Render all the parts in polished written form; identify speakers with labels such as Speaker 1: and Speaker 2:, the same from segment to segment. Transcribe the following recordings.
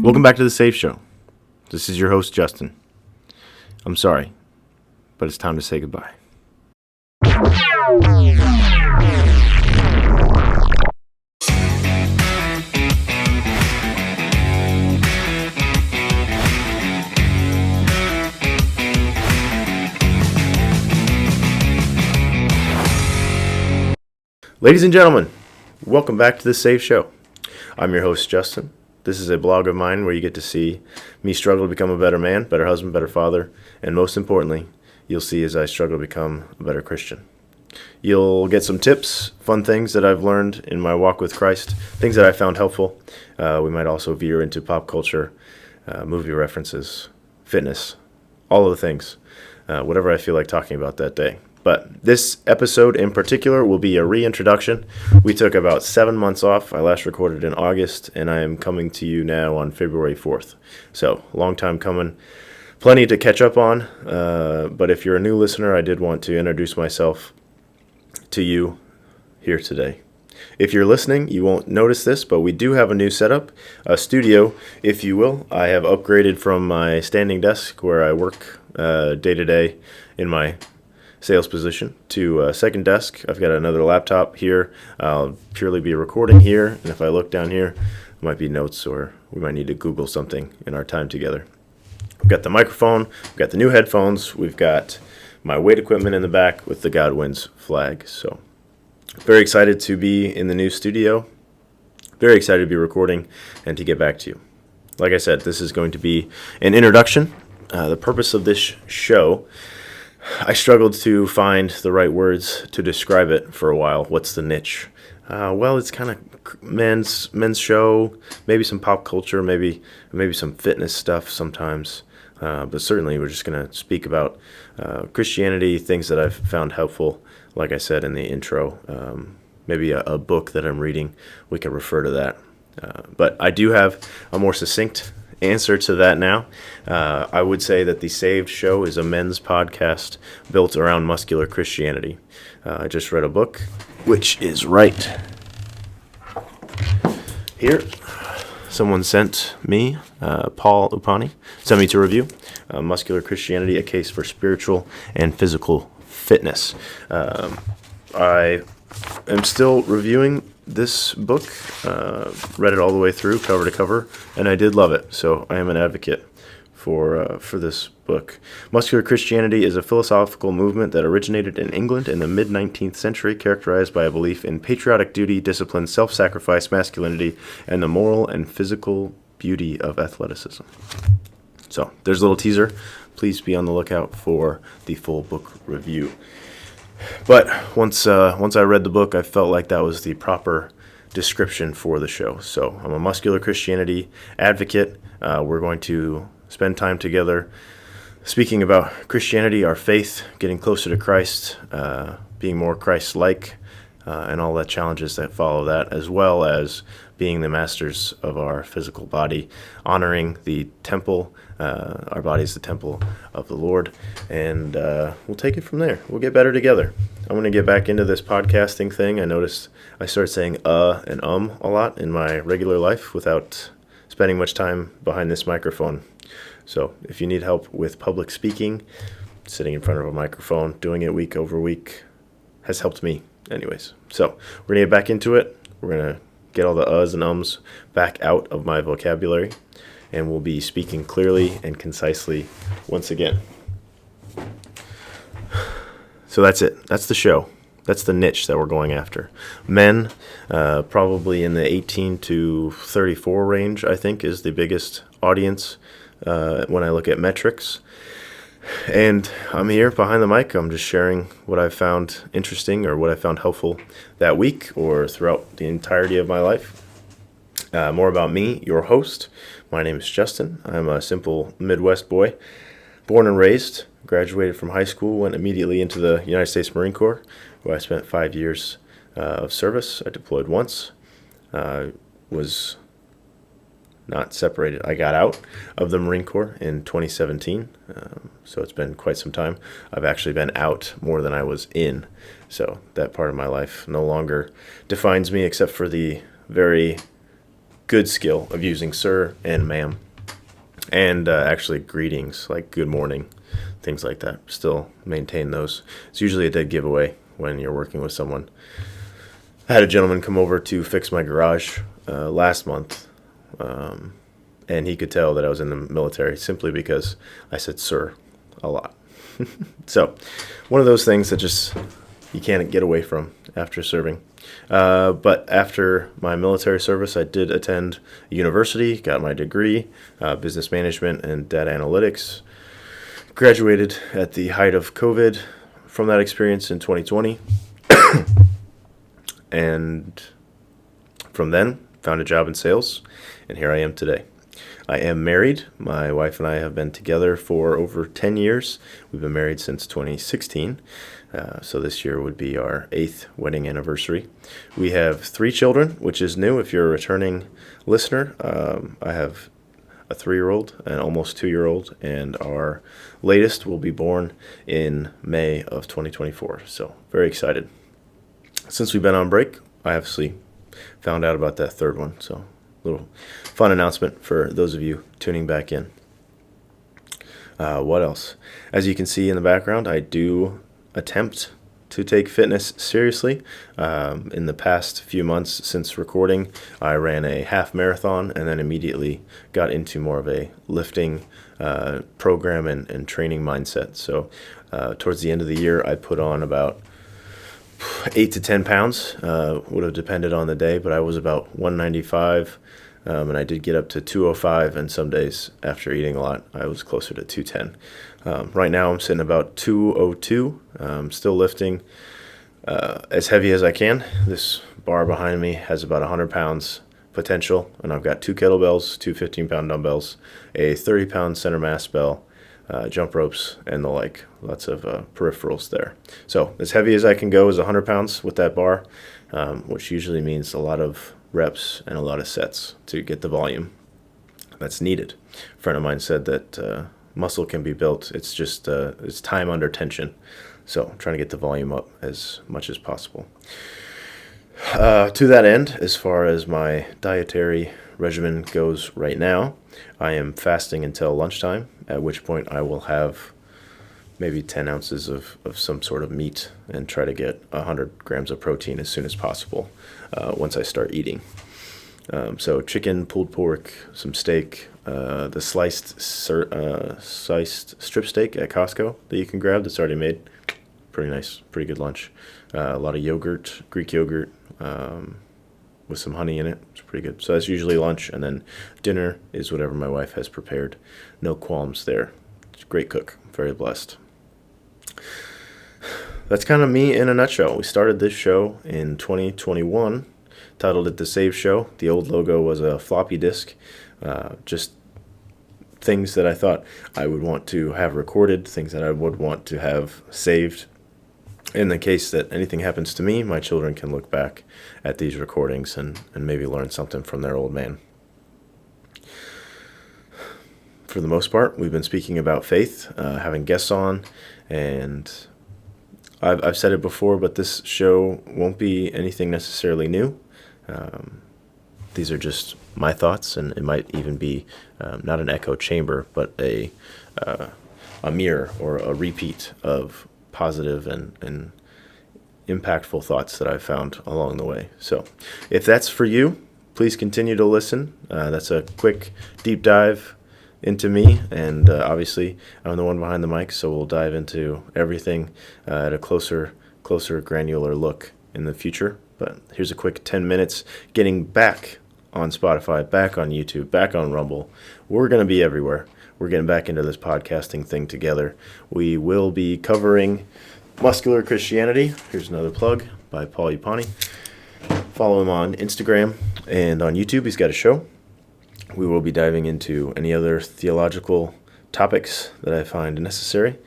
Speaker 1: Welcome back to The Safe Show. This is your host, Justin. I'm sorry, but it's time to say goodbye. Ladies and gentlemen, welcome back to The Safe Show. I'm your host, Justin. This is a blog of mine where you get to see me struggle to become a better man, better husband, better father, and most importantly, you'll see as I struggle to become a better Christian. You'll get some tips, fun things that I've learned in my walk with Christ, things that I found helpful. We might also veer into pop culture, movie references, fitness, all of the things, whatever I feel like talking about that day. But this episode in particular will be a reintroduction. We took about 7 months off. I last recorded in August, and I am coming to you now on February 4th. So, long time coming. Plenty to catch up on. But if you're a new listener, I did want to introduce myself to you here today. If you're listening, you won't notice this, but we do have a new setup, a studio, if you will. I have upgraded from my standing desk where I work day to day in my sales position to a second desk. I've got another laptop here. I'll purely be recording here, and if I look down here, there might be notes or we might need to Google something in our time together. We've got the microphone, we've got the new headphones, we've got my weight equipment in the back with the God Wins flag. So very excited to be in the new studio, very excited to be recording and to get back to you. Like I said, this is going to be an introduction. The purpose of this show, I struggled to find the right words to describe it for a while. What's the niche? Well, it's kind of men's show, maybe some pop culture, maybe some fitness stuff sometimes. But certainly we're just going to speak about Christianity, things that I've found helpful, like I said in the intro. Maybe a book that I'm reading, we can refer to that. But I do have a more succinct answer to that now. I would say that the Saved Show is a men's podcast built around muscular Christianity. I just read a book, which is right here. Someone sent me, Paul Upani, sent me to review Muscular Christianity, A Case for Spiritual and Physical Fitness. I am still reviewing this book, read it all the way through, cover to cover, and I did love it. So I am an advocate for this book. Muscular Christianity is a philosophical movement that originated in England in the mid-19th century, characterized by a belief in patriotic duty, discipline, self-sacrifice, masculinity, and the moral and physical beauty of athleticism. So there's a little teaser. Please be on the lookout for the full book review. But once I read the book, I felt like that was the proper description for the show. So I'm a muscular Christianity advocate. We're going to spend time together speaking about Christianity, our faith, getting closer to Christ, being more Christ-like, and all the challenges that follow that, as well as being the masters of our physical body, honoring the temple. Our body is the temple of the Lord, and we'll take it from there. We'll get better together. I'm going to get back into this podcasting thing. I noticed I started saying and a lot in my regular life without spending much time behind this microphone. So if you need help with public speaking, sitting in front of a microphone, doing it week over week has helped me anyways. So we're going to get back into it. We're going to get all the uhs and ums back out of my vocabulary, and we'll be speaking clearly and concisely once again. So that's it. That's the show. That's the niche that we're going after. Men, probably in the 18 to 34 range, I think, is the biggest audience when I look at metrics. And I'm here behind the mic. I'm just sharing what I found interesting or what I found helpful that week or throughout the entirety of my life. More about me, your host. My name is Justin. I'm a simple Midwest boy, born and raised, graduated from high school, went immediately into the United States Marine Corps, where I spent 5 years of service. I deployed once. Was not separated. I got out of the Marine Corps in 2017, so it's been quite some time. I've actually been out more than I was in, so that part of my life no longer defines me except for the very good skill of using sir and ma'am, and actually greetings like good morning, things like that. Still maintain those. It's usually a dead giveaway when you're working with someone. I had a gentleman come over to fix my garage last month, and he could tell that I was in the military simply because I said sir a lot. So one of those things that just you can't get away from after serving. But after my military service, I did attend university, got my degree, business management and data analytics. Graduated at the height of COVID from that experience in 2020. And from then, found a job in sales, and here I am today. I am married. My wife and I have been together for over 10 years. We've been married since 2016. So this year would be our 8th wedding anniversary. We have 3 children, which is new if you're a returning listener. I have a 3-year-old, an almost 2-year-old, and our latest will be born in May of 2024. So very excited. Since we've been on break, I obviously found out about that 3rd one. So a little fun announcement for those of you tuning back in. What else? As you can see in the background, I do attempt to take fitness seriously. In the past few months since recording, I ran a half marathon and then immediately got into more of a lifting program and training mindset. So towards the end of the year, I put on about 8 to 10 pounds, would have depended on the day, but I was about 195, and I did get up to 205, and some days after eating a lot, I was closer to 210. Right now I'm sitting about 202, still lifting as heavy as I can. This bar behind me has about 100 pounds potential, and I've got 2 kettlebells, 2 15-pound dumbbells, a 30-pound center mass bell, jump ropes, and the like. Lots of peripherals there. So as heavy as I can go is 100 pounds with that bar, which usually means a lot of reps and a lot of sets to get the volume that's needed. A friend of mine said that muscle can be built. It's just it's time under tension. So I'm trying to get the volume up as much as possible. To that end, as far as my dietary regimen goes right now, I am fasting until lunchtime, at which point I will have maybe 10 ounces of some sort of meat and try to get 100 grams of protein as soon as possible once I start eating. So chicken, pulled pork, some steak, the sliced strip steak at Costco that you can grab that's already made. Pretty nice, pretty good lunch. A lot of yogurt, Greek yogurt, with some honey in it. It's pretty good. So that's usually lunch, and then dinner is whatever my wife has prepared. No qualms there. She's a great cook. Very blessed. That's kind of me in a nutshell. We started this show in 2021, titled it The Save Show. The old logo was a floppy disk, just things that I thought I would want to have recorded, things that I would want to have saved. In the case that anything happens to me, my children can look back at these recordings and maybe learn something from their old man. For the most part, we've been speaking about faith, having guests on, and I've said it before, but this show won't be anything necessarily new. These are just my thoughts, and it might even be not an echo chamber, but a mirror or a repeat of positive and impactful thoughts that I've found along the way. So if that's for you, please continue to listen. That's a quick deep dive into me, and obviously I'm the one behind the mic, so we'll dive into everything at a closer granular look in the future. But here's a quick 10 minutes getting back on Spotify, back on YouTube, back on Rumble. We're going to be everywhere. We're getting back into this podcasting thing together. We will be covering Muscular Christianity. Here's another plug by Paul Upani. Follow him on Instagram and on YouTube. He's got a show. We will be diving into any other theological topics that I find necessary.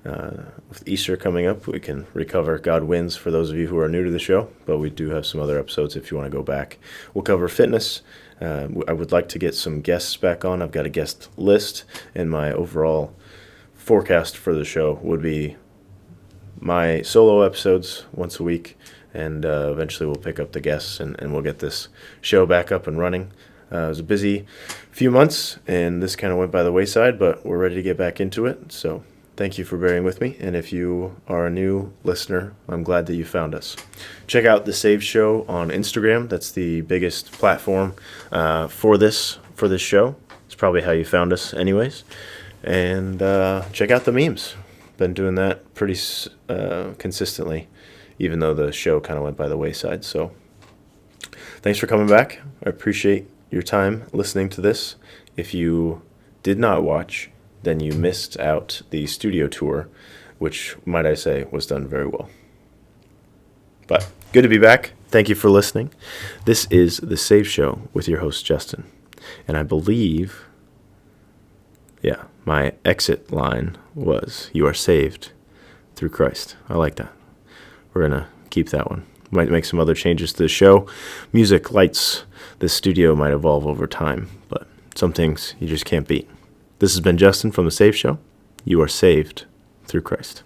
Speaker 1: With Easter coming up, we can recover God Wins for those of you who are new to the show, but we do have some other episodes if you want to go back. We'll cover fitness. I would like to get some guests back on. I've got a guest list, and my overall forecast for the show would be my solo episodes once a week, and eventually we'll pick up the guests, and we'll get this show back up and running. It was a busy few months, and this kind of went by the wayside, but we're ready to get back into it. So thank you for bearing with me. And if you are a new listener, I'm glad that you found us. Check out The Save Show on Instagram. That's the biggest platform for this show. It's probably how you found us anyways. And check out the memes. Been doing that pretty consistently, even though the show kind of went by the wayside. So thanks for coming back. I appreciate your time listening to this. If you did not watch, then you missed out the studio tour, which, might I say, was done very well. But good to be back. Thank you for listening. This is The Save Show with your host, Justin. And I believe, my exit line was, "You are saved through Christ." I like that. We're going to keep that one. Might make some other changes to the show. Music, lights, this studio might evolve over time, but some things you just can't beat. This has been Justin from The Save Show. You are saved through Christ.